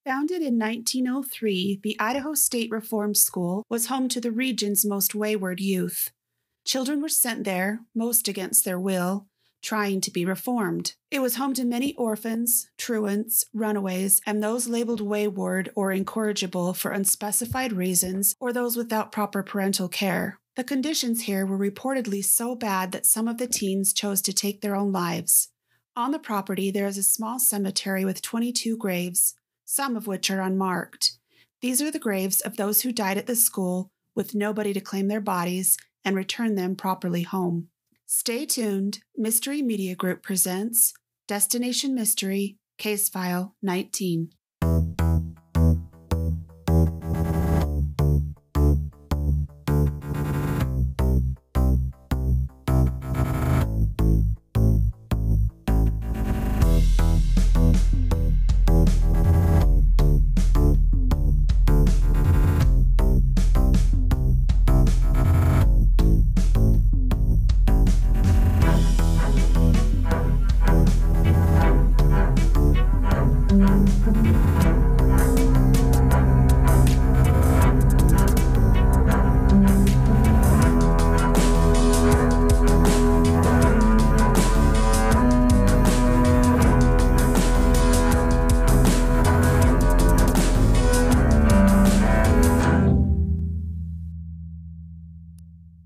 Founded in 1903, the Idaho State Reform School was home to the region's most wayward youth. Children were sent there, most against their will, trying to be reformed. It was home to many orphans, truants, runaways, and those labeled wayward or incorrigible for unspecified reasons, or those without proper parental care. The conditions here were reportedly so bad that some of the teens chose to take their own lives. On the property, there is a small cemetery with 22 graves, some of which are unmarked. These are the graves of those who died at the school with nobody to claim their bodies and return them properly home. Stay tuned. Mystery Media Group presents Destination Mystery, Case File 19.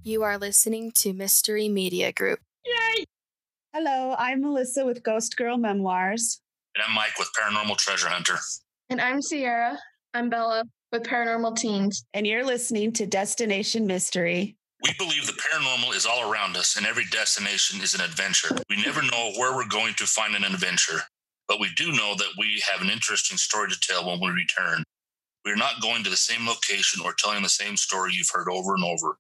You are listening to Mystery Media Group. Yay! Hello, I'm Melissa with Ghost Girl Memoirs. And I'm Mike with Paranormal Treasure Hunter. And I'm Sierra. I'm Bella with Paranormal Teens. And you're listening to Destination Mystery. We believe the paranormal is all around us, and every destination is an adventure. We never know where we're going to find an adventure, but we do know that we have an interesting story to tell when we return. We're not going to the same location or telling the same story you've heard over and over.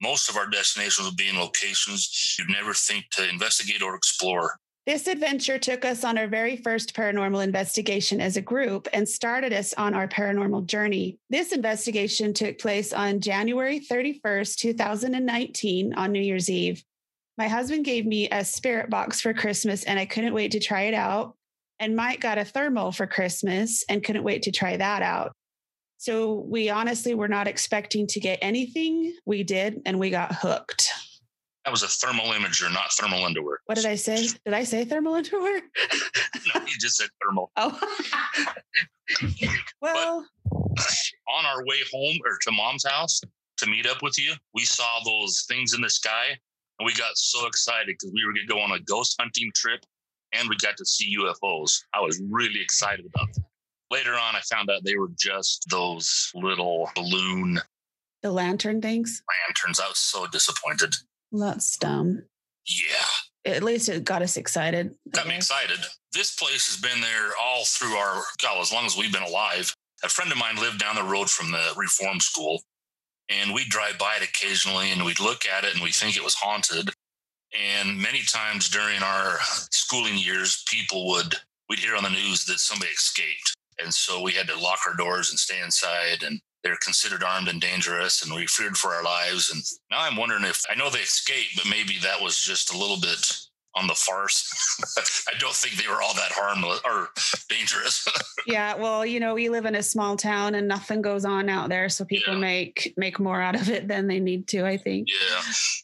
Most of our destinations will be in locations you'd never think to investigate or explore. This adventure took us on our very first paranormal investigation as a group and started us on our paranormal journey. This investigation took place on January 31st, 2019 on New Year's Eve. My husband gave me a spirit box for Christmas and I couldn't wait to try it out. And Mike got a thermal for Christmas and couldn't wait to try that out. So we honestly were not expecting to get anything. We did, and we got hooked. That was a thermal imager, not thermal underwear. What did I say? Did I say thermal underwear? No, you just said thermal. Oh. Well. But on our way home or to Mom's house to meet up with you, we saw those things in the sky, and we got so excited because we were going to go on a ghost hunting trip, and we got to see UFOs. I was really excited about that. Later on, I found out they were just those little balloon... The lantern things? Lanterns. I was so disappointed. Well, that's dumb. Yeah. At least it got us excited. Got me excited. This place has been there all through as long as we've been alive. A friend of mine lived down the road from the reform school, and we'd drive by it occasionally, and we'd look at it, and we think it was haunted. And many times during our schooling years, we'd hear on the news that somebody escaped. And so we had to lock our doors and stay inside, and they're considered armed and dangerous, and we feared for our lives. And now I'm wondering I know they escaped, but maybe that was just a little bit on the farce. I don't think they were all that harmless or dangerous. Yeah, well, we live in a small town and nothing goes on out there. So people make more out of it than they need to, I think. Yeah.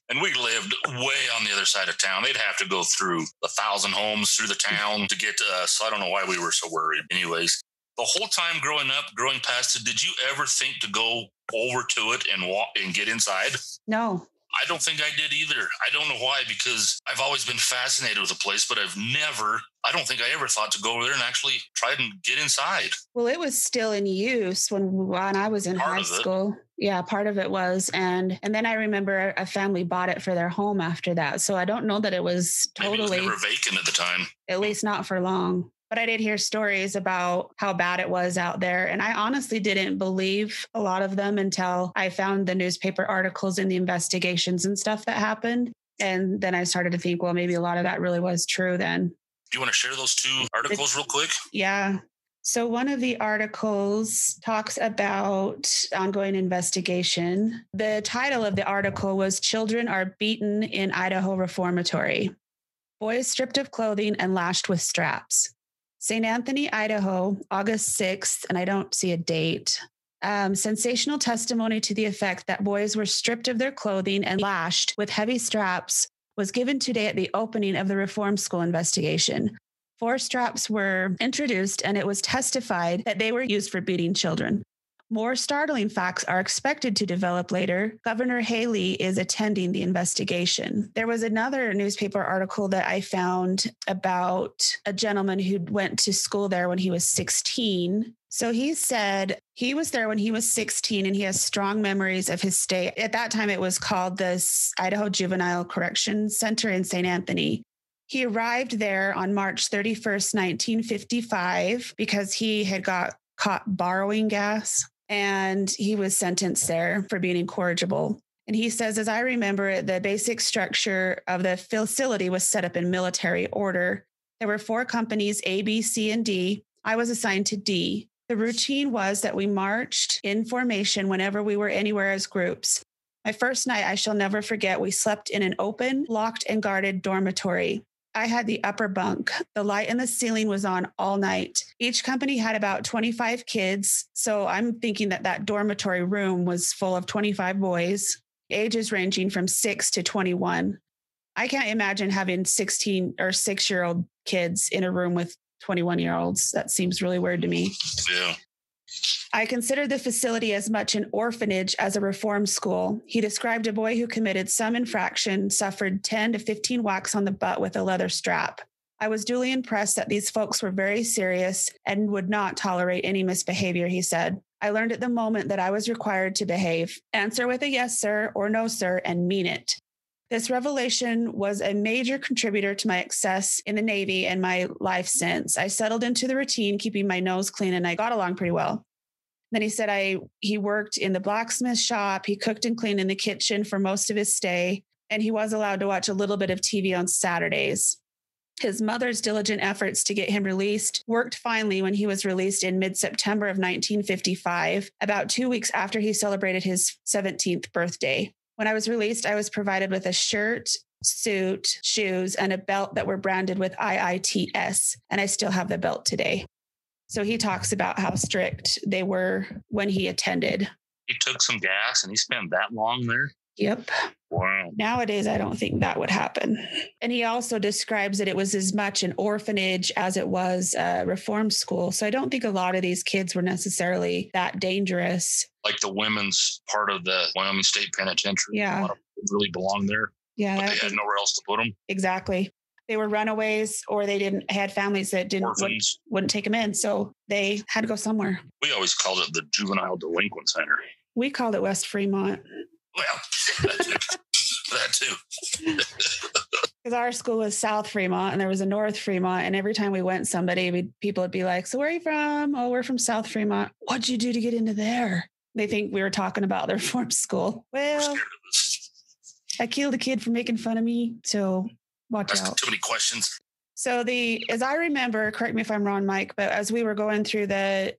And we lived way on the other side of town. They'd have to go through 1,000 homes through the town to get to us. So I don't know why we were so worried. Anyways, the whole time growing past it, did you ever think to go over to it and walk and get inside? No. I don't think I did either. I don't know why, because I've always been fascinated with the place, but I don't think I ever thought to go over there and actually try and get inside. Well, it was still in use when I was in high school. Yeah, part of it was. And then I remember a family bought it for their home after that. So I don't know that it was totally... Maybe it was never vacant at the time. At least not for long. But I did hear stories about how bad it was out there. And I honestly didn't believe a lot of them until I found the newspaper articles and the investigations and stuff that happened. And then I started to think, well, maybe a lot of that really was true then. Do you want to share those two articles real quick? Yeah. So one of the articles talks about ongoing investigation. The title of the article was "Children Are Beaten in Idaho Reformatory. Boys stripped of clothing and lashed with straps." St. Anthony, Idaho, August 6th, and I don't see a date. Sensational testimony to the effect that boys were stripped of their clothing and lashed with heavy straps was given today at the opening of the reform school investigation. 4 straps were introduced, and it was testified that they were used for beating children. More startling facts are expected to develop later. Governor Haley is attending the investigation. There was another newspaper article that I found about a gentleman who went to school there when he was 16. So he said he was there when he was 16 and he has strong memories of his stay. At that time, it was called the Idaho Juvenile Correction Center in St. Anthony. He arrived there on March 31st, 1955, because he had got caught borrowing gas. And he was sentenced there for being incorrigible. And he says, as I remember it, the basic structure of the facility was set up in military order. There were 4 companies, A, B, C, and D. I was assigned to D. The routine was that we marched in formation whenever we were anywhere as groups. My first night, I shall never forget, we slept in an open, locked, and guarded dormitory. I had the upper bunk. The light in the ceiling was on all night. Each company had about 25 kids. So I'm thinking that that dormitory room was full of 25 boys, ages ranging from 6 to 21. I can't imagine having 16 or 6-year-old kids in a room with 21-year-olds. That seems really weird to me. Yeah. I considered the facility as much an orphanage as a reform school. He described a boy who committed some infraction, suffered 10 to 15 whacks on the butt with a leather strap. I was duly impressed that these folks were very serious and would not tolerate any misbehavior, he said. I learned at the moment that I was required to behave, answer with a yes, sir, or no, sir, and mean it. This revelation was a major contributor to my success in the Navy and my life since. I settled into the routine, keeping my nose clean, and I got along pretty well. Then he said he worked in the blacksmith shop. He cooked and cleaned in the kitchen for most of his stay, and he was allowed to watch a little bit of TV on Saturdays. His mother's diligent efforts to get him released worked finally when he was released in mid-September of 1955, about 2 weeks after he celebrated his 17th birthday. When I was released, I was provided with a shirt, suit, shoes, and a belt that were branded with IITS, and I still have the belt today. So he talks about how strict they were when he attended. He took some gas and he spent that long there? Yep. Wow. Nowadays, I don't think that would happen. And he also describes that it was as much an orphanage as it was a reform school. So I don't think a lot of these kids were necessarily that dangerous. Like the women's part of the Wyoming State Penitentiary. Yeah. A lot of people really belonged there. Yeah. But they had nowhere else to put them. Exactly. They were runaways, or they had families that wouldn't take them in. So they had to go somewhere. We always called it the Juvenile Delinquent Center. We called it West Fremont. Well, that too. Because our school was South Fremont and there was a North Fremont. And every time we went people would be like, so where are you from? Oh, we're from South Fremont. What'd you do to get into there? They think we were talking about their reform school. Well, I killed a kid for making fun of me. So watch out. Too many questions. So as I remember, correct me if I'm wrong, Mike, but as we were going through the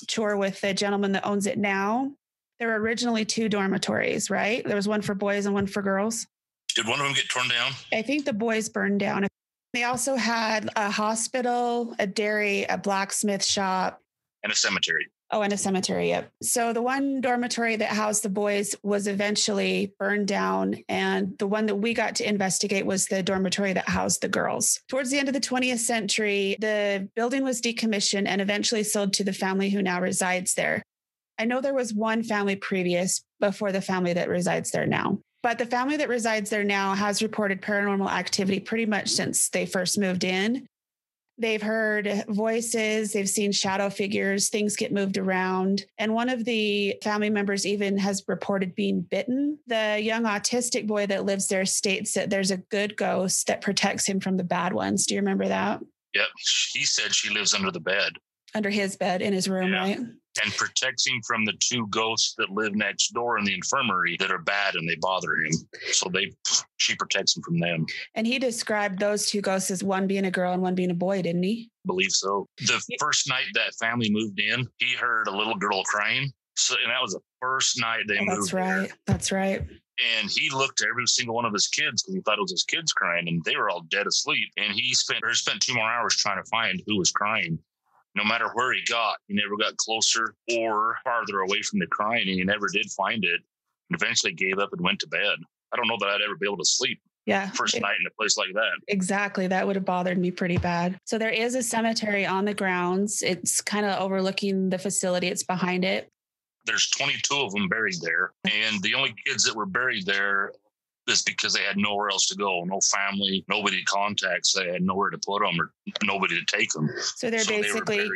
tour with the gentleman that owns it now, there were originally 2 dormitories, right? There was one for boys and one for girls. Did one of them get torn down? I think the boys burned down. They also had a hospital, a dairy, a blacksmith shop. And a cemetery. Oh, and a cemetery, yep. So the one dormitory that housed the boys was eventually burned down. And the one that we got to investigate was the dormitory that housed the girls. Towards the end of the 20th century, the building was decommissioned and eventually sold to the family who now resides there. I know there was one family previous before the family that resides there now. But the family that resides there now has reported paranormal activity pretty much since they first moved in. They've heard voices, they've seen shadow figures, things get moved around. And one of the family members even has reported being bitten. The young autistic boy that lives there states that there's a good ghost that protects him from the bad ones. Do you remember that? Yep. He said she lives under the bed. Under his bed in his room, yeah. Right? And protects him from the 2 ghosts that live next door in the infirmary that are bad and they bother him. So she protects him from them. And he described those 2 ghosts as one being a girl and one being a boy, didn't he? I believe so. The first night that family moved in, he heard a little girl crying. So, and that was the first night they moved. That's right. That's right. And he looked at every single one of his kids because he thought it was his kids crying, and they were all dead asleep. And he spent 2 more hours trying to find who was crying. No matter where he got, he never got closer or farther away from the crying, and he never did find it. And eventually gave up and went to bed. I don't know that I'd ever be able to sleep. Yeah. First night in a place like that. Exactly. That would have bothered me pretty bad. So there is a cemetery on the grounds. It's kind of overlooking the facility. It's behind it. There's 22 of them buried there. And the only kids that were buried there is because they had nowhere else to go. No family, nobody to contact. So they had nowhere to put them or nobody to take them. So they're basically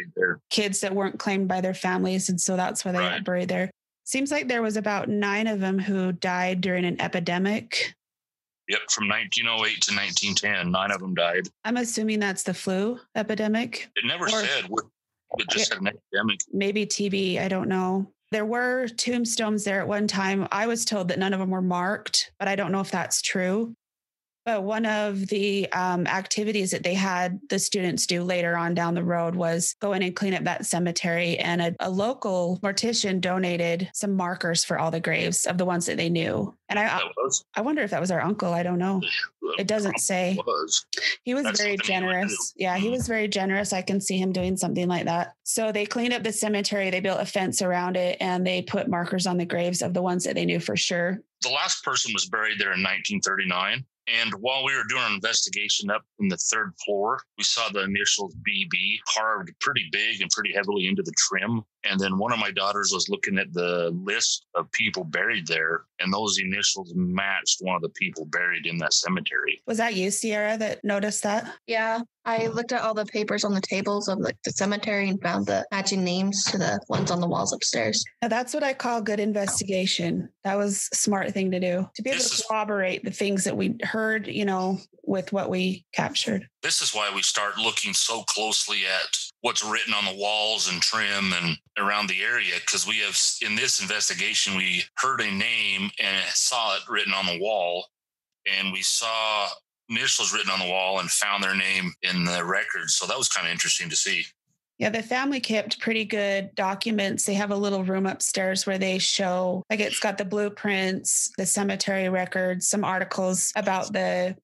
kids that weren't claimed by their families. And so that's why they got buried there. Seems like there was about 9 of them who died during an epidemic. Yep, from 1908 to 1910, 9 of them died. I'm assuming that's the flu epidemic. It never said. It just said an epidemic. Maybe TB. I don't know. There were tombstones there at one time. I was told that none of them were marked, but I don't know if that's true. But one of the activities that they had the students do later on down the road was go in and clean up that cemetery. And a local mortician donated some markers for all the graves of the ones that they knew. And I wonder if that was our uncle. I don't know. It doesn't say. He was very generous. Yeah, he was very generous. I can see him doing something like that. So they cleaned up the cemetery. They built a fence around it and they put markers on the graves of the ones that they knew for sure. The last person was buried there in 1939. And while we were doing an investigation up in the 3rd floor, we saw the initials BB carved pretty big and pretty heavily into the trim. And then one of my daughters was looking at the list of people buried there, and those initials matched one of the people buried in that cemetery. Was that you, Sierra, that noticed that? Yeah. I looked at all the papers on the tables of the cemetery and found the matching names to the ones on the walls upstairs. Now, that's what I call good investigation. That was a smart thing to do, to be able to corroborate the things that we heard, with what we captured. This is why we start looking so closely at what's written on the walls and trim and around the area, because we have, in this investigation, we heard a name and saw it written on the wall, and we saw initials written on the wall and found their name in the records. So that was kind of interesting to see. Yeah, the family kept pretty good documents. They have a little room upstairs where they show, it's got the blueprints, the cemetery records, some articles about the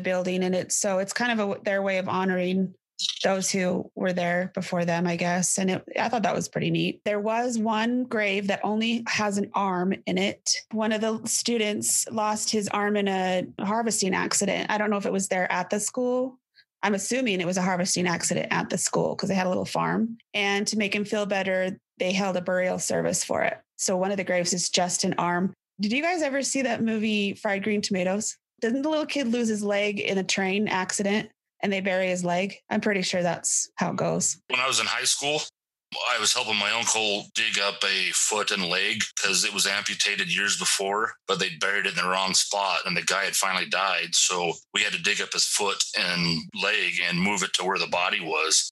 building in it. So it's kind of their way of honoring those who were there before them, I guess. And I thought that was pretty neat. There was one grave that only has an arm in it. One of the students lost his arm in a harvesting accident. I don't know if it was there at the school. I'm assuming it was a harvesting accident at the school because they had a little farm. And to make him feel better, they held a burial service for it. So one of the graves is just an arm. Did you guys ever see that movie, Fried Green Tomatoes? Didn't the little kid lose his leg in a train accident and they bury his leg? I'm pretty sure that's how it goes. When I was in high school, I was helping my uncle dig up a foot and leg because it was amputated years before, but they buried it in the wrong spot and the guy had finally died. So we had to dig up his foot and leg and move it to where the body was.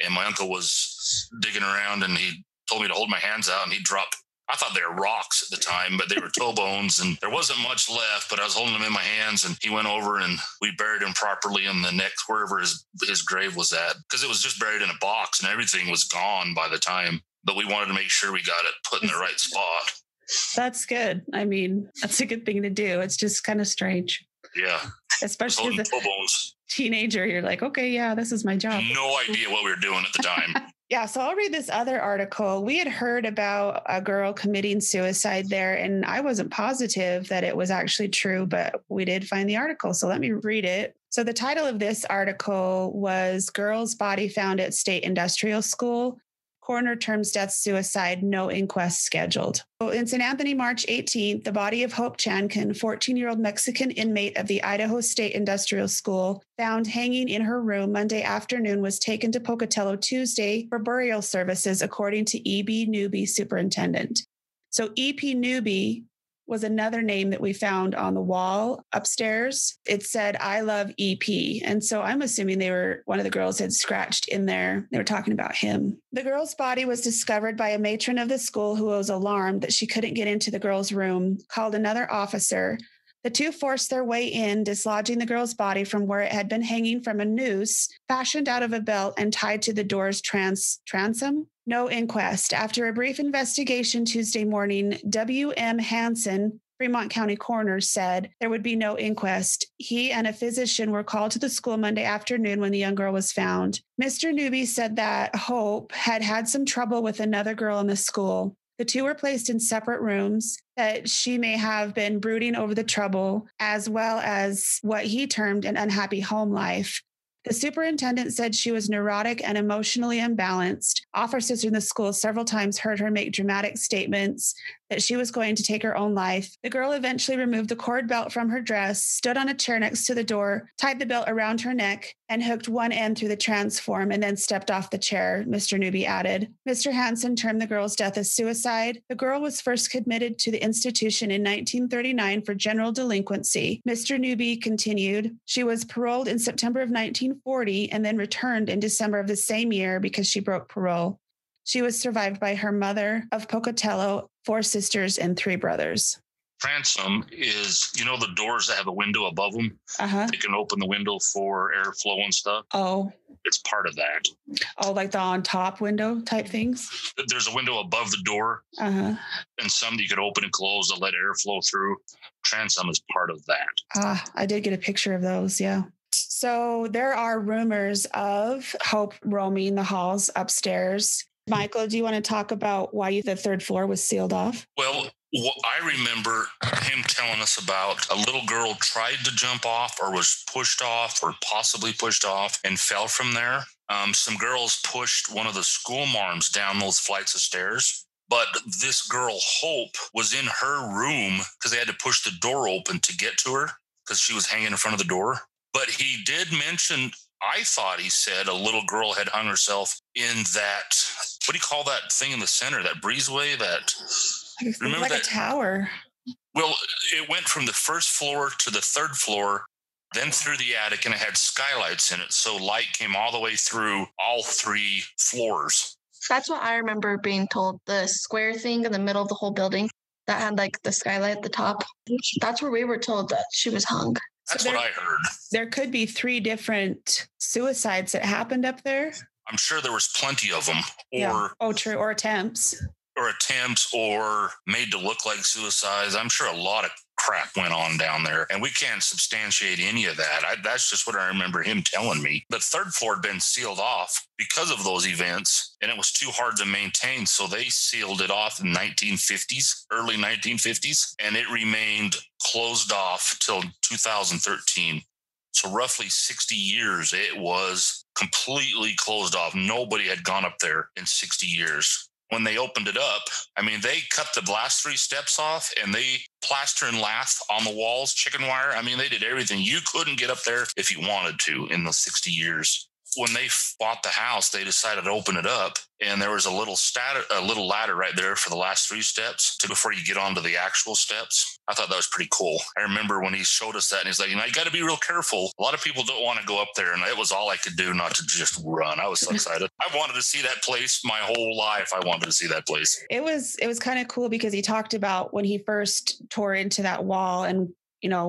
And my uncle was digging around and he told me to hold my hands out and he dropped. I thought they were rocks at the time, but they were toe bones and there wasn't much left, but I was holding them in my hands and he went over and we buried him properly in the next, wherever his grave was at, because it was just buried in a box and everything was gone by the time, but we wanted to make sure we got it put in the right spot. That's good. I mean, that's a good thing to do. It's just kind of strange. Yeah. Especially as a teenager, you're like, okay, yeah, this is my job. No idea what we were doing at the time. Yeah, so I'll read this other article. We had heard about a girl committing suicide there, and I wasn't positive that it was actually true, but we did find the article. So let me read it. So the title of this article was Girl's Body Found at State Industrial School. Coroner terms death suicide, no inquest scheduled. So in St. Anthony, March 18th, the body of Hope Chankin, 14-year-old Mexican inmate of the Idaho State Industrial School, found hanging in her room Monday afternoon, was taken to Pocatello Tuesday for burial services, according to E.B. Newby, superintendent. So E.P. Newby was another name that we found on the wall upstairs. It said, I love EP. And so I'm assuming one of the girls had scratched in there. They were talking about him. The girl's body was discovered by a matron of the school who was alarmed that she couldn't get into the girl's room, called another officer. The two forced their way in, dislodging the girl's body from where it had been hanging from a noose fashioned out of a belt and tied to the door's transom. No inquest. After a brief investigation Tuesday morning, W.M. Hansen, Fremont County coroner said there would be no inquest. He and a physician were called to the school Monday afternoon when the young girl was found. Mr. Newby said that Hope had had some trouble with another girl in the school. The two were placed in separate rooms, that she may have been brooding over the trouble, as well as what he termed an unhappy home life. The superintendent said she was neurotic and emotionally imbalanced. Officers in the school several times heard her make dramatic statements that she was going to take her own life. The girl eventually removed the cord belt from her dress, stood on a chair next to the door, tied the belt around her neck, and hooked one end through the transform, and then stepped off the chair, Mr. Newby added. Mr. Hansen termed the girl's death as suicide. The girl was first committed to the institution in 1939 for general delinquency. Mr. Newby continued, she was paroled in September of 1940 and then returned in December of the same year because she broke parole. She was survived by her mother of Pocatello, 4 sisters, and 3 brothers. Transom is, the doors that have a window above them? Uh-huh. They can open the window for airflow and stuff. Oh. It's part of that. Oh, like the on top window type things? There's a window above the door. Uh-huh. And some you could open and close to let airflow through. Transom is part of that. I did get a picture of those, yeah. So there are rumors of Hope roaming the halls upstairs. Michael, do you want to talk about why the 3rd floor was sealed off? Well, I remember him telling us about a little girl tried to jump off or was pushed off or possibly pushed off and fell from there. Some girls pushed one of the school marms down those flights of stairs. But this girl, Hope, was in her room because they had to push the door open to get to her because she was hanging in front of the door. But he did mention, I thought he said, a little girl had hung herself in that, what do you call that thing in the center, that breezeway? Remember like that? A tower. Well, it went from the 1st floor to the 3rd floor, then through the attic, and it had skylights in it. So light came all the way through all 3 floors. That's what I remember being told. The square thing in the middle of the whole building that had like the skylight at the top. That's where we were told that she was hung. That's what I heard. There could be 3 different suicides that happened up there. I'm sure there was plenty of them. True. Or attempts. Or made to look like suicides. I'm sure a lot of crap went on down there, and we can't substantiate any of that. That's just what I remember him telling me. The 3rd floor had been sealed off because of those events, and it was too hard to maintain, so they sealed it off in early 1950s, and it remained closed off till 2013. So roughly 60 years, it was completely closed off. Nobody had gone up there in 60 years. When they opened it up, they cut the last 3 steps off and they plaster and lath on the walls, chicken wire. They did everything. You couldn't get up there if you wanted to in the 60 years. When they bought the house, they decided to open it up, and there was a little ladder right there for the last 3 steps before you get onto the actual steps. I thought that was pretty cool. I remember when he showed us that, and he's like, you got to be real careful. A lot of people don't want to go up there, and it was all I could do not to just run. I was so excited. I wanted to see that place my whole life. I wanted to see that place. It was kind of cool because he talked about when he first tore into that wall and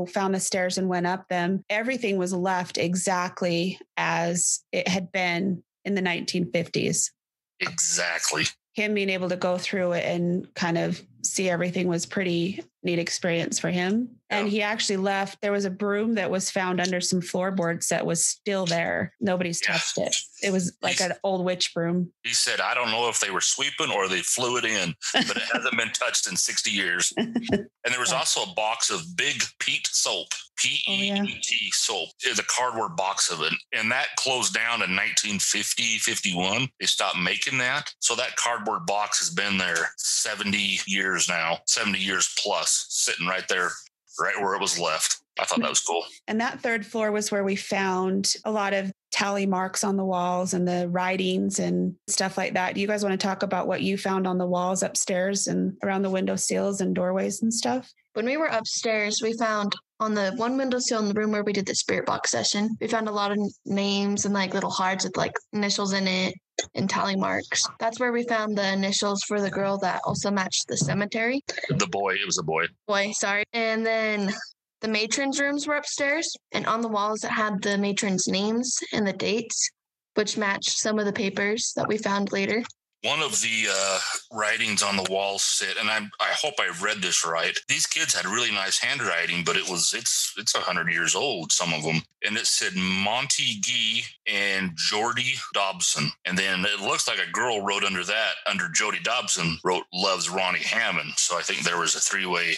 found the stairs and went up them, everything was left exactly as it had been in the 1950s. Exactly. Him being able to go through it and kind of see everything was pretty neat experience for him. And he actually left. There was a broom that was found under some floorboards that was still there. Nobody's touched it. It was like an old witch broom. He said, I don't know if they were sweeping or they flew it in, but it hasn't been touched in 60 years. And there was also a box of big peat soap, P-E-E-T soap, the cardboard box of it. And that closed down in 1950, 51. They stopped making that. So that cardboard box has been there 70 years now, 70 years plus, sitting right there, right where it was left. I thought that was cool. And that 3rd floor was where we found a lot of tally marks on the walls and the writings and stuff like that. Do you guys want to talk about what you found on the walls upstairs and around the window sills and doorways and stuff? When we were upstairs, we found on the one windowsill in the room where we did the spirit box session, we found a lot of names and like little hearts with like initials in it and tally marks. That's where we found the initials for the girl that also matched the cemetery. The boy, it was a boy. Boy, sorry. And then the matron's rooms were upstairs, and on the walls it had the matron's names and the dates, which matched some of the papers that we found later. One of the writings on the wall said, and I hope I read this right. These kids had really nice handwriting, but it's 100 years old, some of them. And it said Monty Gee and Jordy Dobson. And then it looks like a girl wrote under that, under Jody Dobson, wrote loves Ronnie Hammond. So I think there was a three-way.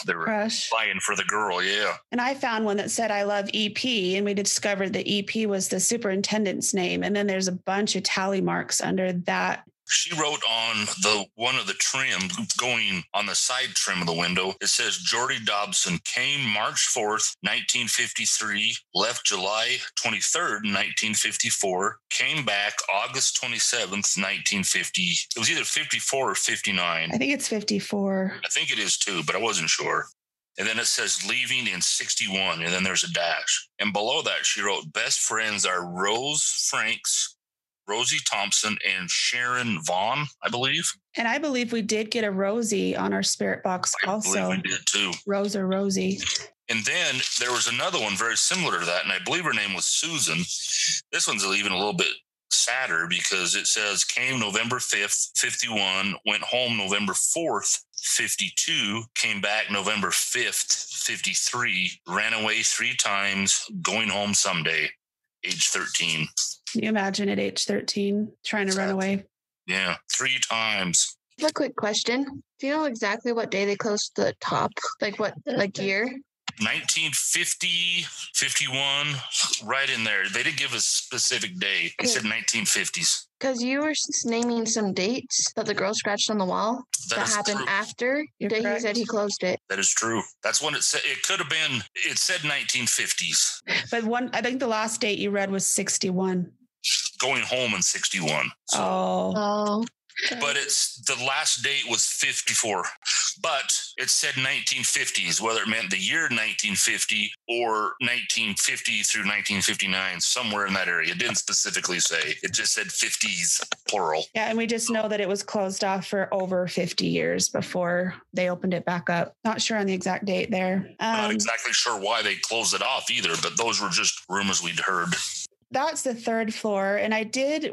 They were Crush. vying for the girl, yeah. And I found one that said I love EP, and we discovered that EP was the superintendent's name. And then there's a bunch of tally marks under that. She wrote on the one of the trim going on the side trim of the window. It says Jordy Dobson came March 4th, 1953, left July 23rd, 1954, came back August 27th, 1950. It was either 54 or 59. I think it's 54. I think it is too, but I wasn't sure. And then it says leaving in 61, and then there's a dash. And below that, she wrote best friends are Rose Franks, Rosie Thompson, and Sharon Vaughn, I believe. And I believe we did get a Rosie on our spirit box also. I believe we did too. Rose or Rosie. And then there was another one very similar to that, and I believe her name was Susan. This one's even a little bit sadder because it says came November 5th, 51, went home November 4th, 52, came back November 5th, 53, ran away 3 times, going home someday, age 13. Can you imagine at age 13 trying to run away? Yeah, 3 times. I have a quick question. Do you know exactly what day they closed the top? Like what, like year? 1950, 51, right in there. They didn't give a specific day. They said 1950s. Because you were naming some dates that the girl scratched on the wall that happened true. After the day he said he closed it. That is true. That's when it said. It could have been. It said 1950s. But I think the last date you read was 61. Going home in 61. So. Oh. But it's the last date was 54, but it said 1950s, whether it meant the year 1950 or 1950 through 1959, somewhere in that area. It didn't specifically say. It just said 50s, plural. Yeah, and we just know that it was closed off for over 50 years before they opened it back up. Not sure on the exact date there. Not exactly sure why they closed it off either, but those were just rumors we'd heard. That's the 3rd floor. And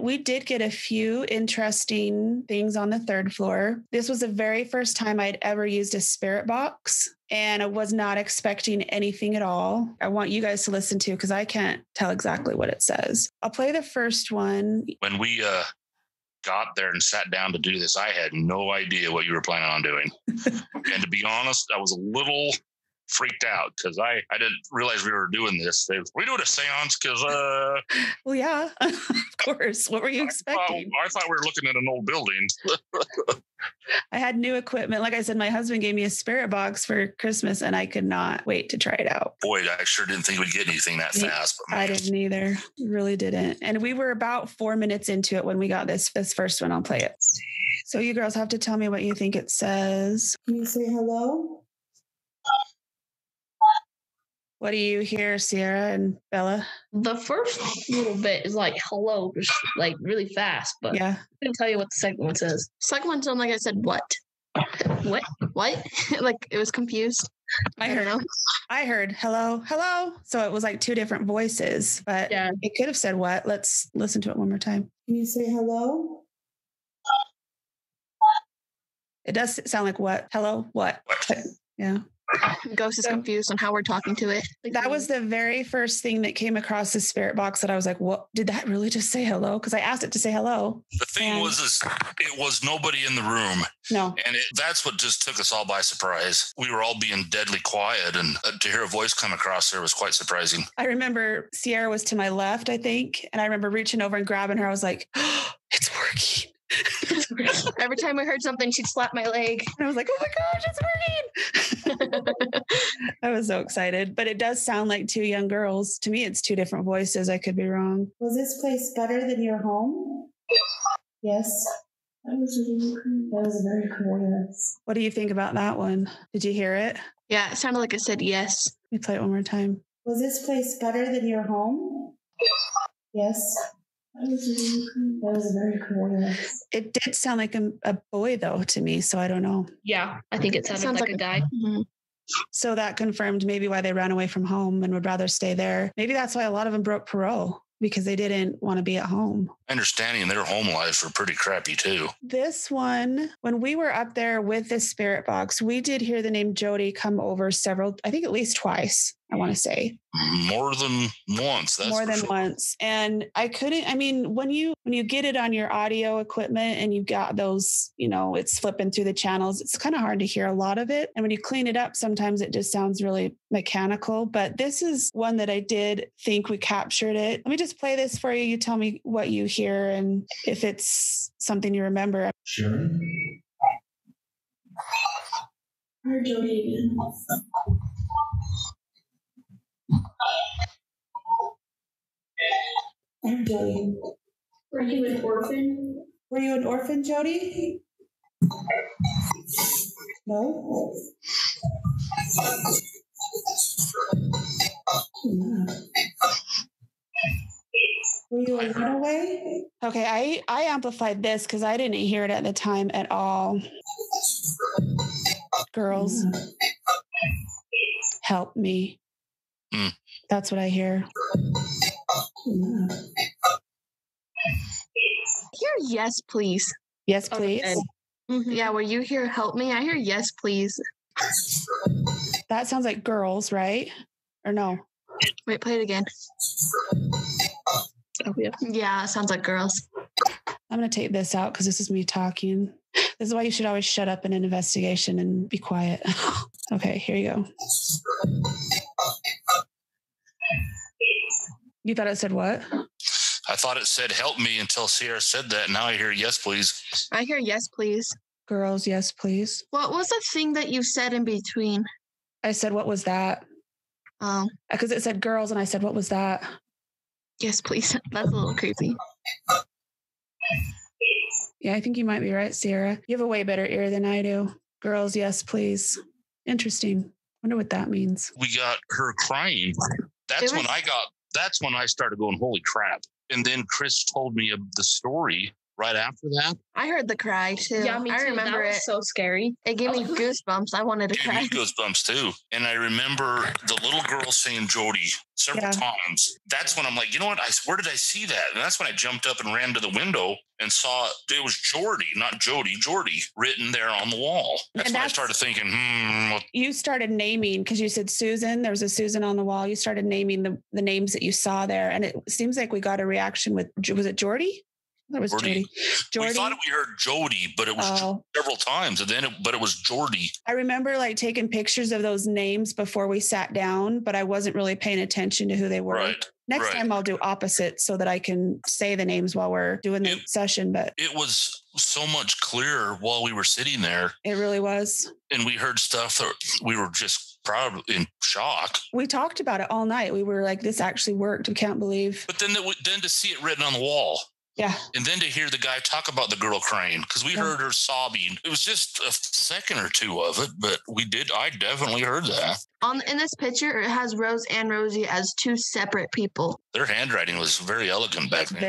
we did get a few interesting things on the 3rd floor. This was the very first time I'd ever used a spirit box, and I was not expecting anything at all. I want you guys to listen to, because I can't tell exactly what it says. I'll play the first one. When we got there and sat down to do this, I had no idea what you were planning on doing. And to be honest, I was a little freaked out because I didn't realize we were doing this. We doing a seance because well, yeah, of course. What were you expecting? I thought we were looking at an old building. I had new equipment. Like I said, my husband gave me a spirit box for Christmas, and I could not wait to try it out. Boy, I sure didn't think we'd get anything that fast. But I didn't either. Really didn't. And we were about 4 minutes into it when we got this first one. I'll play it. So you girls have to tell me what you think it says. Can you say hello? What do you hear, Sierra and Bella? The first little bit is like hello, just like really fast, but yeah. I couldn't tell you what the second one says. Second one sounded like I said what? What? Like it was confused. I heard hello. So it was like 2 different voices, but yeah. It could have said what? Let's listen to it one more time. Can you say hello? It does sound like what? Hello? What? Yeah. Ghost is confused on how we're talking to it. That was the very first thing that came across the spirit box that I was like, what? Did that really just say hello? Because I asked it to say hello. The thing it was nobody in the room. No. And that's what just took us all by surprise. We were all being deadly quiet, and to hear a voice come across there was quite surprising. I remember Sierra was to my left, I think. And I remember reaching over and grabbing her. I was like, oh, it's working. Every time I heard something, she'd slap my leg. And I was like, oh my gosh, it's working. I was so excited. But it does sound like 2 young girls. To me, it's 2 different voices. I could be wrong. Was this place better than your home? Yes. That was very cool, yes. What do you think about that one? Did you hear it? Yeah, it sounded like I said yes. Let me play it one more time. Was this place better than your home? Yes. That was very cool, yes. It did sound like a boy, though, to me, so I don't know. Yeah, I think it sounded like a guy. Mm-hmm. So that confirmed maybe why they ran away from home and would rather stay there. Maybe that's why a lot of them broke parole. because they didn't want to be at home. Understanding their home life are pretty crappy too. This one, when we were up there with the spirit box, we did hear the name Jody come over I think at least twice, I want to say. More than once. That's more than sure. once. And when you get it on your audio equipment and you've got those, it's flipping through the channels, it's kind of hard to hear a lot of it. And when you clean it up, sometimes it just sounds really mechanical. But this is one that I did think we captured it. Let me just play this for you. You tell me what you hear and if it's something you remember. Sharon? Where's Jody again? I'm Jody. Were you an orphan? Were you an orphan, Jody? No? Yeah. Were you a runaway? Okay, I amplified this because I didn't hear it at the time at all. Girls, help me. That's what I hear. Hear yes, please. Yes, please. Yeah, where you hear help me, I hear yes, please. That sounds like girls, right? Or no? Wait, play it again. Oh, yeah. Yeah, it sounds like girls. I'm going to take this out because this is me talking. This is why you should always shut up in an investigation and be quiet. Okay, here you go. You thought it said what? I thought it said help me until Sierra said that. Now I hear yes, please. I hear yes, please. Girls, yes, please. What was the thing that you said in between? I said, what was that? Because it said girls and I said, what was that? Yes, please. That's a little creepy. Yeah, I think you might be right, Sierra. You have a way better ear than I do. Girls, yes, please. Interesting. Wonder what that means. We got her crying. That's when I started going, holy crap. And then Chris told me of the story right after that. I heard the cry too. Yeah, me too. I remember that was it. so scary. It gave me goosebumps. I wanted to Gave cry. me goosebumps too. And I remember the little girl saying Jody several times. That's when I'm like, you know what? Where did I see that? And that's when I jumped up and ran to the window and saw it was Jordy, not Jody, Jordy, written there on the wall. That's when I started thinking, You started naming, because you said Susan, there was a Susan on the wall. You started naming the names that you saw there. And it seems like we got a reaction with, was it Jordy? That was Jody. We thought we heard Jody, but it was several times. And then it was Jordy. I remember taking pictures of those names before we sat down, but I wasn't really paying attention to who they were. Right. Next time I'll do opposite so that I can say the names while we're doing the session. But it was so much clearer while we were sitting there. It really was. And we heard stuff that we were just probably in shock. We talked about it all night. We were like, this actually worked. We can't believe. But then to see it written on the wall. Yeah. And then to hear the guy talk about the girl crying, because we heard her sobbing. It was just a second or two of it, but I definitely heard that. In this picture, it has Rose and Rosie as two separate people. Their handwriting was very elegant back then.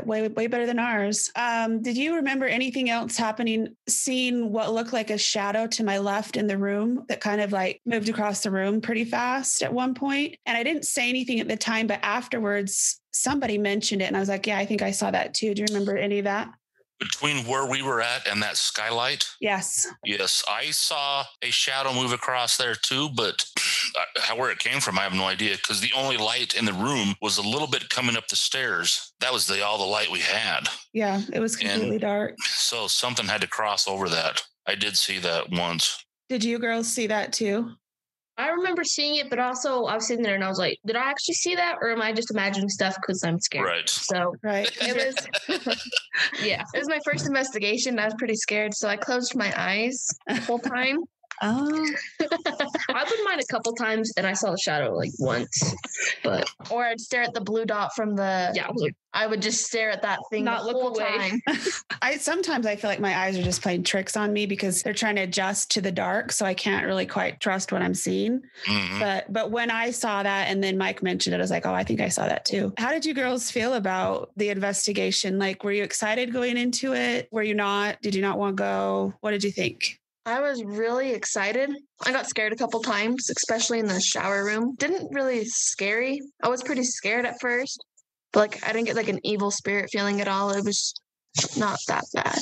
Way better than ours. Did you remember anything else happening, seeing what looked like a shadow to my left in the room that kind of moved across the room pretty fast at one point? And I didn't say anything at the time, but afterwards, somebody mentioned it. And I was like, yeah, I think I saw that too. Do you remember any of that? Between where we were at and that skylight? Yes. Yes, I saw a shadow move across there too, but where it came from, I have no idea, because the only light in the room was a little bit coming up the stairs. That was all the light we had. Yeah, it was completely dark. So something had to cross over that. I did see that once. Did you girls see that too? I remember seeing it, but also I was sitting there and I was like, did I actually see that? Or am I just imagining stuff because I'm scared? Right. So it was, yeah, it was my first investigation. I was pretty scared. So I closed my eyes the whole time. Oh, I opened mine a couple times and I saw the shadow once, or I'd stare at the blue dot from the, I would just stare at that thing not the look whole away. time. Sometimes I feel like my eyes are just playing tricks on me because they're trying to adjust to the dark. So I can't really quite trust what I'm seeing. Mm-hmm. But when I saw that and then Mike mentioned it, I was like, oh, I think I saw that too. How did you girls feel about the investigation? Were you excited going into it? Were you not? Did you not want to go? What did you think? I was really excited. I got scared a couple times, especially in the shower room. Didn't really scary. I was pretty scared at first. But like I didn't get like an evil spirit feeling at all. It was not that bad.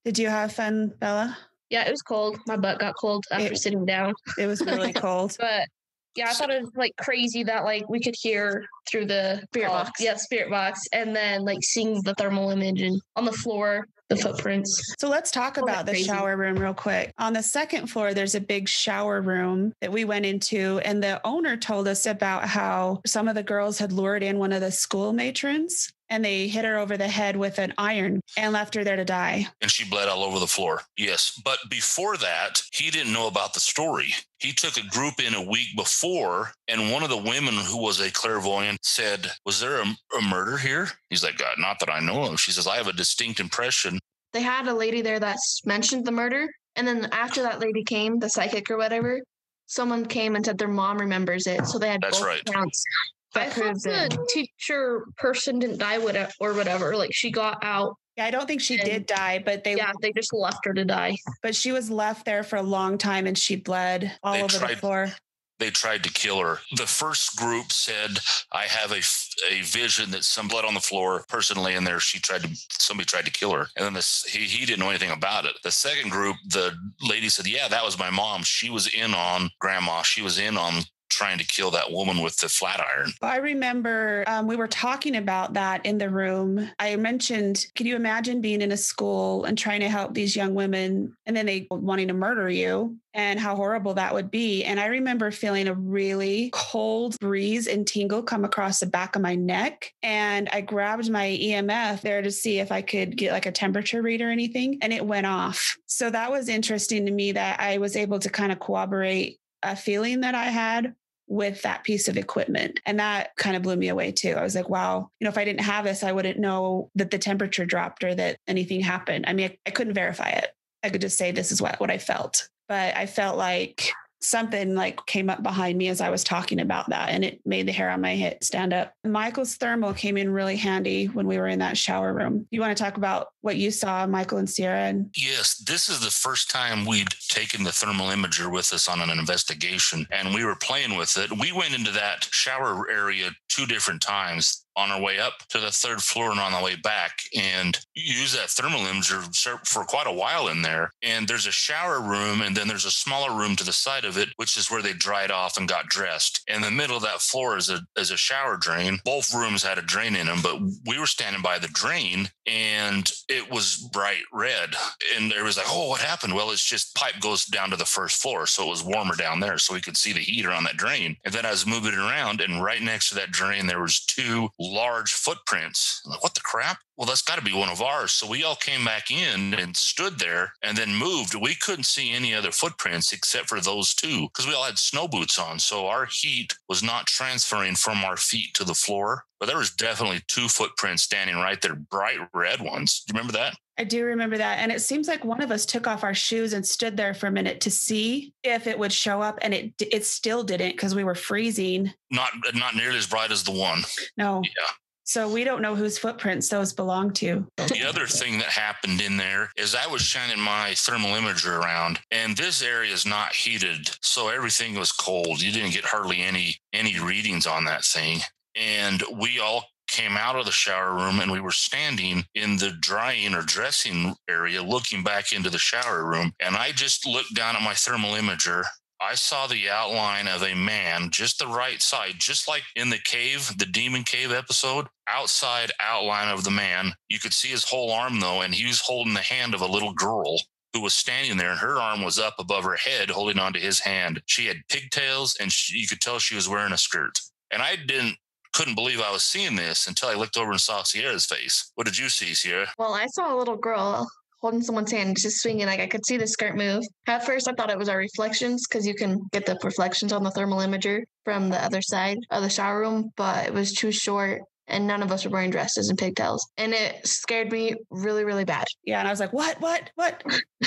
Did you have fun, Bella? Yeah, it was cold. My butt got cold after sitting down. It was really cold. But yeah, I thought it was like crazy that like we could hear through the Spirit box. Yeah, spirit box, and then like seeing the thermal image and on the floor, the footprints. So let's talk about the shower room real quick. On the second floor, there's a big shower room that we went into, and the owner told us about how some of the girls had lured in one of the school matrons, and they hit her over the head with an iron and left her there to die. And she bled all over the floor. Yes. But before that, he didn't know about the story. He took a group in a week before, and one of the women who was a clairvoyant said, was there a murder here? He's like, God, not that I know of. She says, I have a distinct impression. They had a lady there that mentioned the murder. And then after that lady came, the psychic or whatever, someone came and said their mom remembers it. So they had That's both right. accounts. I thought the teacher person didn't die or whatever. Like she got out. Yeah, I don't think she did die, but they just left her to die. But she was left there for a long time, and she bled all over the floor. They tried to kill her. The first group said, I have a vision that some blood on the floor, person laying there, somebody tried to kill her. And then he didn't know anything about it. The second group, the lady said, yeah, that was my mom. She was in on grandma. She was in on trying to kill that woman with the flat iron. I remember we were talking about that in the room. I mentioned, can you imagine being in a school and trying to help these young women and then they wanting to murder you, and how horrible that would be? And I remember feeling a really cold breeze and tingle come across the back of my neck. And I grabbed my EMF there to see if I could get like a temperature read or anything, and it went off. So that was interesting to me that I was able to kind of corroborate a feeling that I had with that piece of equipment. And that kind of blew me away too. I was like, wow, if I didn't have this, I wouldn't know that the temperature dropped or that anything happened. I mean, I couldn't verify it. I could just say this is what I felt. But I felt like something like came up behind me as I was talking about that, and it made the hair on my head stand up. Michael's thermal came in really handy when we were in that shower room. You want to talk about what you saw, Michael and Sierra? Yes, this is the first time we'd taken the thermal imager with us on an investigation, and we were playing with it. We went into that shower area 2 different times on our way up to the 3rd floor and on the way back, and use that thermal imager for quite a while in there. And there's a shower room, and then there's a smaller room to the side of it, which is where they dried off and got dressed. In the middle of that floor is a shower drain. Both rooms had a drain in them, but we were standing by the drain, and it was bright red. And there was like, oh, what happened? Well, it's just pipe goes down to the 1st floor, so it was warmer down there, so we could see the heater on that drain. And then I was moving it around, and right next to that drain, there was 2 large footprints. I'm like, what the crap? Well, that's got to be one of ours. So we all came back in and stood there and then moved. We couldn't see any other footprints except for those 2 because we all had snow boots on. So our heat was not transferring from our feet to the floor. But there was definitely 2 footprints standing right there, bright red ones. Do you remember that? I do remember that. And it seems like one of us took off our shoes and stood there for a minute to see if it would show up. And it still didn't because we were freezing. Not nearly as bright as the one. No. Yeah. So we don't know whose footprints those belong to. The other thing that happened in there is I was shining my thermal imager around, and this area is not heated, so everything was cold. You didn't get hardly any readings on that thing. And we all came out of the shower room, and we were standing in the drying or dressing area looking back into the shower room. And I just looked down at my thermal imager. I saw the outline of a man, just the right side, just like in the cave, the Demon Cave episode, outside outline of the man. You could see his whole arm, though, and he was holding the hand of a little girl who was standing there, and her arm was up above her head, holding onto his hand. She had pigtails, and you could tell she was wearing a skirt. And I couldn't believe I was seeing this until I looked over and saw Sierra's face. What did you see, Sierra? Well, I saw a little girl holding someone's hand, just swinging. Like I could see the skirt move. At first, I thought it was our reflections because you can get the reflections on the thermal imager from the other side of the shower room, but it was too short. And none of us were wearing dresses and pigtails. And it scared me really, really bad. Yeah. And I was like, what?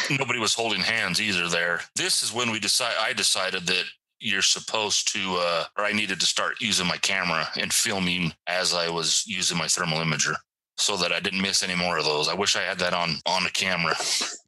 Nobody was holding hands either there. This is when I decided that you're supposed to, or I needed to start using my camera and filming as I was using my thermal imager. so that I didn't miss any more of those. I wish I had that on the camera.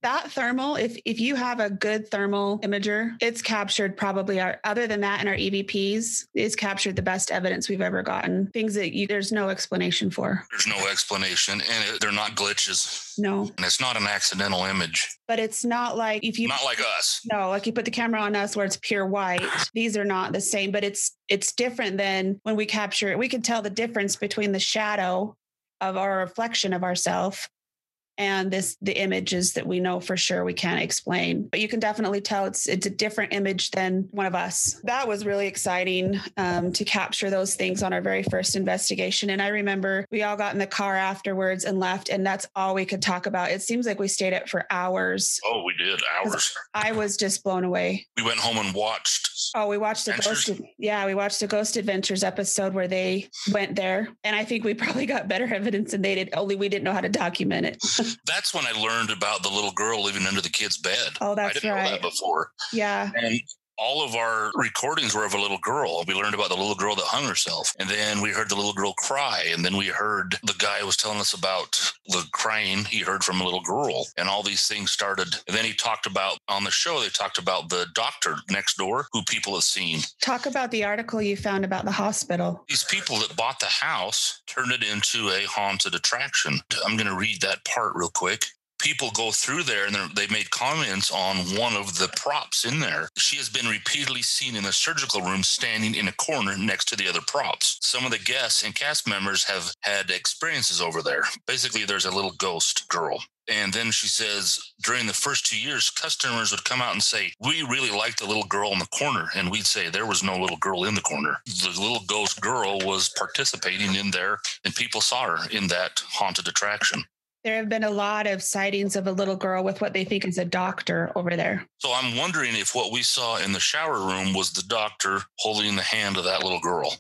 That thermal, if you have a good thermal imager, it's captured probably other than that in our EVPs, it's captured the best evidence we've ever gotten. Things that there's no explanation for. There's no explanation, and they're not glitches. No. And it's not an accidental image. But it's not like not like us. No, like you put the camera on us where it's pure white. These are not the same, but it's different than when we capture it. We can tell the difference between the shadow of our reflection of ourselves and the images that we know for sure we can't explain. But you can definitely tell it's a different image than one of us. That was really exciting to capture those things on our very first investigation. And I remember we all got in the car afterwards and left, and that's all we could talk about. It seems like we stayed up for hours. Oh, we did, hours. I was just blown away. We went home and watched. Oh, we watched we watched the Ghost Adventures episode where they went there. And I think we probably got better evidence than they did, only we didn't know how to document it. That's when I learned about the little girl living under the kid's bed. Oh, that's right. I didn't know that before. Yeah. And all of our recordings were of a little girl. We learned about the little girl that hung herself. And then we heard the little girl cry. And then we heard the guy was telling us about the crying he heard from a little girl. And all these things started. And then he talked about, on the show, they talked about the doctor next door who people have seen. Talk about the article you found about the hospital. These people that bought the house turned it into a haunted attraction. I'm going to read that part real quick. People go through there and they made comments on one of the props in there. She has been repeatedly seen in the surgical room standing in a corner next to the other props. Some of the guests and cast members have had experiences over there. Basically, there's a little ghost girl. And then she says, during the first 2 years, customers would come out and say, we really like the little girl in the corner. And we'd say there was no little girl in the corner. The little ghost girl was participating in there, and people saw her in that haunted attraction. There have been a lot of sightings of a little girl with what they think is a doctor over there. So I'm wondering if what we saw in the shower room was the doctor holding the hand of that little girl.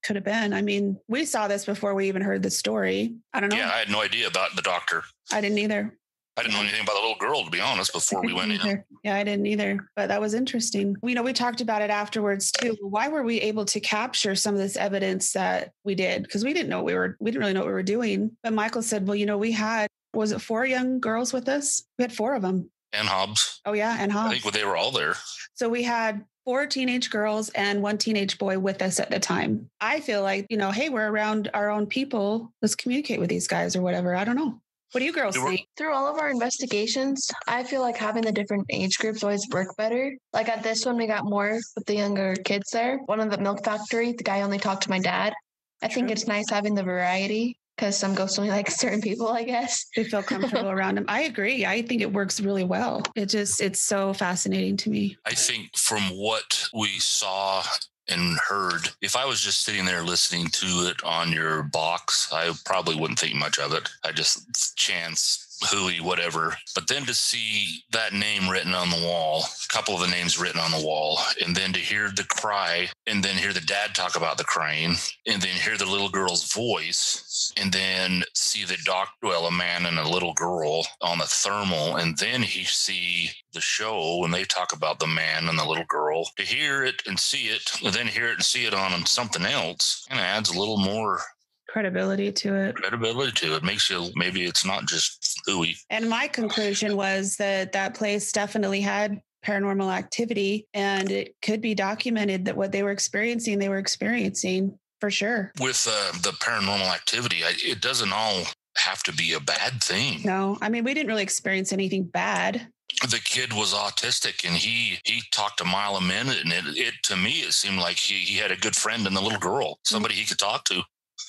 Could have been. I mean, we saw this before we even heard the story. I don't know. Yeah, I had no idea about the doctor. I didn't either. I didn't know anything about the little girl, to be honest, before we went in. Yeah, I didn't either. But that was interesting. We talked about it afterwards too. Why were we able to capture some of this evidence that we did? Because we didn't really know what we were doing. But Michael said, well, we had, was it 4 young girls with us? We had 4 of them. And Hobbs. Oh, yeah. And Hobbs. I think they were all there. So we had 4 teenage girls and 1 teenage boy with us at the time. I feel like, hey, we're around our own people. Let's communicate with these guys or whatever. I don't know. What do you girls think? Through all of our investigations, I feel like having the different age groups always work better. Like at this one, we got more with the younger kids there. One of the milk factory, the guy only talked to my dad. I think it's nice having the variety because some ghosts only like certain people, I guess. They feel comfortable around them. I agree. I think it works really well. It's so fascinating to me. I think from what we saw and heard, if I was just sitting there listening to it on your box, I probably wouldn't think much of it. I just chance hooey, whatever. But then to see that name written on the wall, a couple of the names written on the wall, and then to hear the cry, and then hear the dad talk about the crying, and then hear the little girl's voice, and then see a man and a little girl on the thermal, and then he see the show when they talk about the man and the little girl, to hear it and see it, and then hear it and see it on something else, kind of adds a little more credibility to it. Makes you, maybe it's not just hooey. And my conclusion was that place definitely had paranormal activity, and it could be documented that what they were experiencing for sure. With the paranormal activity, it doesn't all have to be a bad thing. No, I mean, we didn't really experience anything bad. The kid was autistic, and he talked a mile a minute, and it to me, it seemed like he had a good friend in the little girl, somebody he could talk to.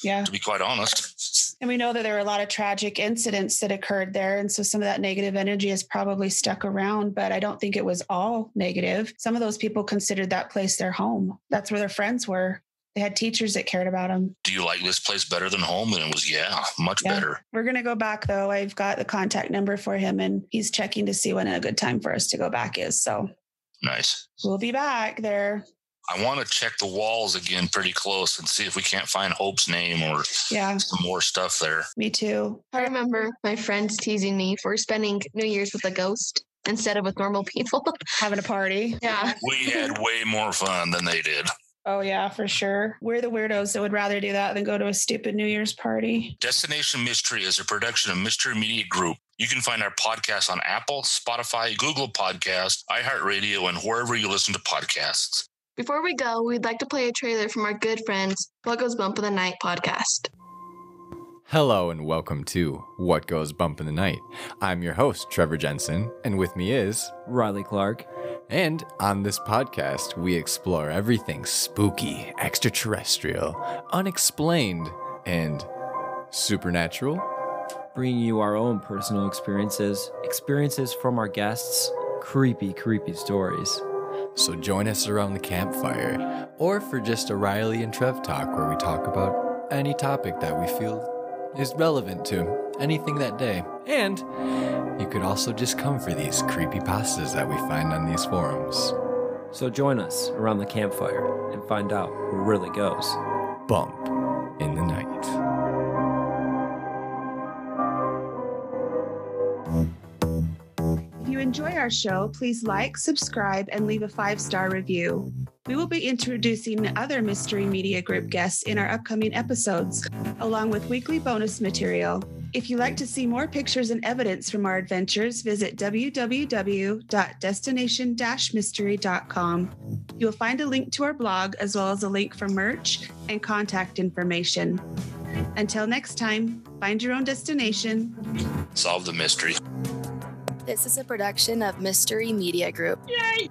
Yeah. To be quite honest. And we know that there were a lot of tragic incidents that occurred there. And so some of that negative energy has probably stuck around, but I don't think it was all negative. Some of those people considered that place their home. That's where their friends were. They had teachers that cared about them. Do you like this place better than home? And it was, much better. We're going to go back, though. I've got the contact number for him, and he's checking to see when a good time for us to go back is. So nice. We'll be back there. I want to check the walls again pretty close and see if we can't find Hope's name or some more stuff there. Me too. I remember my friends teasing me for spending New Year's with a ghost instead of with normal people. Having a party. Yeah. We had way more fun than they did. Oh, yeah, for sure. We're the weirdos that would rather do that than go to a stupid New Year's party. Destination Mystery is a production of Mystery Media Group. You can find our podcast on Apple, Spotify, Google Podcasts, iHeartRadio, and wherever you listen to podcasts. Before we go, we'd like to play a trailer from our good friends, What Goes Bump in the Night podcast. Hello and welcome to What Goes Bump in the Night. I'm your host, Trevor Jensen, and with me is Riley Clark. And on this podcast, we explore everything spooky, extraterrestrial, unexplained, and supernatural. Bringing you our own personal experiences from our guests, creepy stories. So join us around the campfire, or for just a Riley and Trev talk where we talk about any topic that we feel is relevant to anything that day. And you could also just come for these creepypastas that we find on these forums. So join us around the campfire and find out who really goes bump in the night. If you enjoy our show, please like, subscribe, and leave a 5-star review. We will be introducing other Mystery Media Group guests in our upcoming episodes, along with weekly bonus material. If you'd like to see more pictures and evidence from our adventures, visit www.destination-mystery.com. You'll find a link to our blog, as well as a link for merch and contact information. Until next time, find your own destination. Solve the mystery. This is a production of Mystery Media Group. Yay!